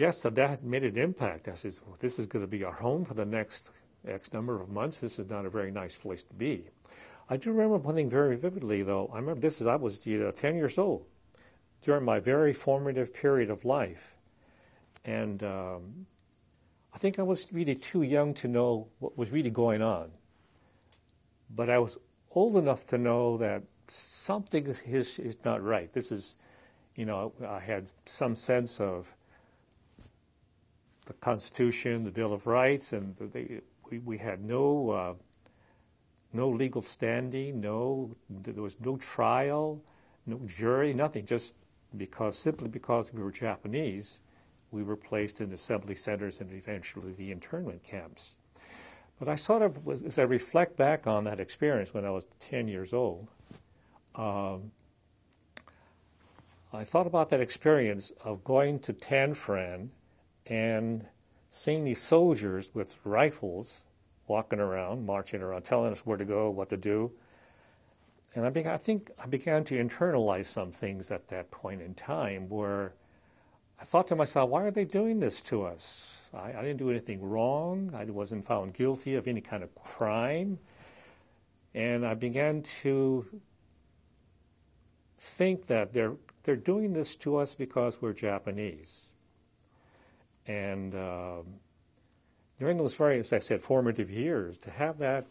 yes, that made an impact. I said, well, this is going to be our home for the next X number of months. This is not a very nice place to be. I do remember one thing very vividly, though. I remember I was 10 years old during my very formative period of life. And I think I was really too young to know what was really going on. But I was old enough to know that something is not right. This is, I had some sense of the Constitution, the Bill of Rights, and we had no legal standing, there was no trial, no jury, nothing. Just simply because we were Japanese, we were placed in assembly centers and eventually the internment camps. But I sort of, as I reflect back on that experience when I was 10 years old, I thought about that experience of going to Tanforan and seeing these soldiers with rifles walking around, marching around, telling us where to go, what to do. And I think I began to internalize some things at that point in time where I thought to myself, why are they doing this to us? I didn't do anything wrong. I wasn't found guilty of any kind of crime. And I began to think that they're doing this to us because we're Japanese. And during those very, as I said, formative years, to have that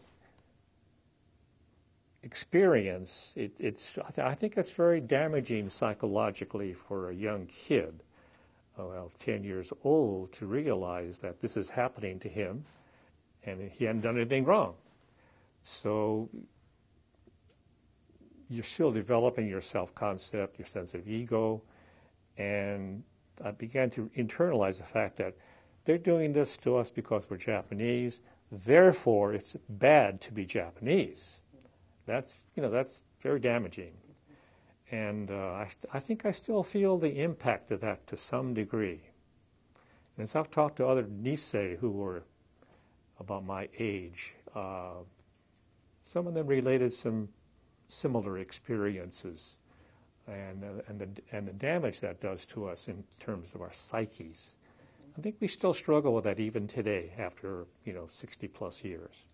experience, I think it's very damaging psychologically for a young kid of 10 years old to realize that this is happening to him and he hadn't done anything wrong. So you're still developing your self-concept, your sense of ego, and I began to internalize the fact that they're doing this to us because we're Japanese, therefore it's bad to be Japanese. That's very damaging. And I think I still feel the impact of that to some degree. And as I've talked to other Nisei who were about my age, some of them related some similar experiences and the damage that does to us in terms of our psyches. I think we still struggle with that even today after 60 plus years.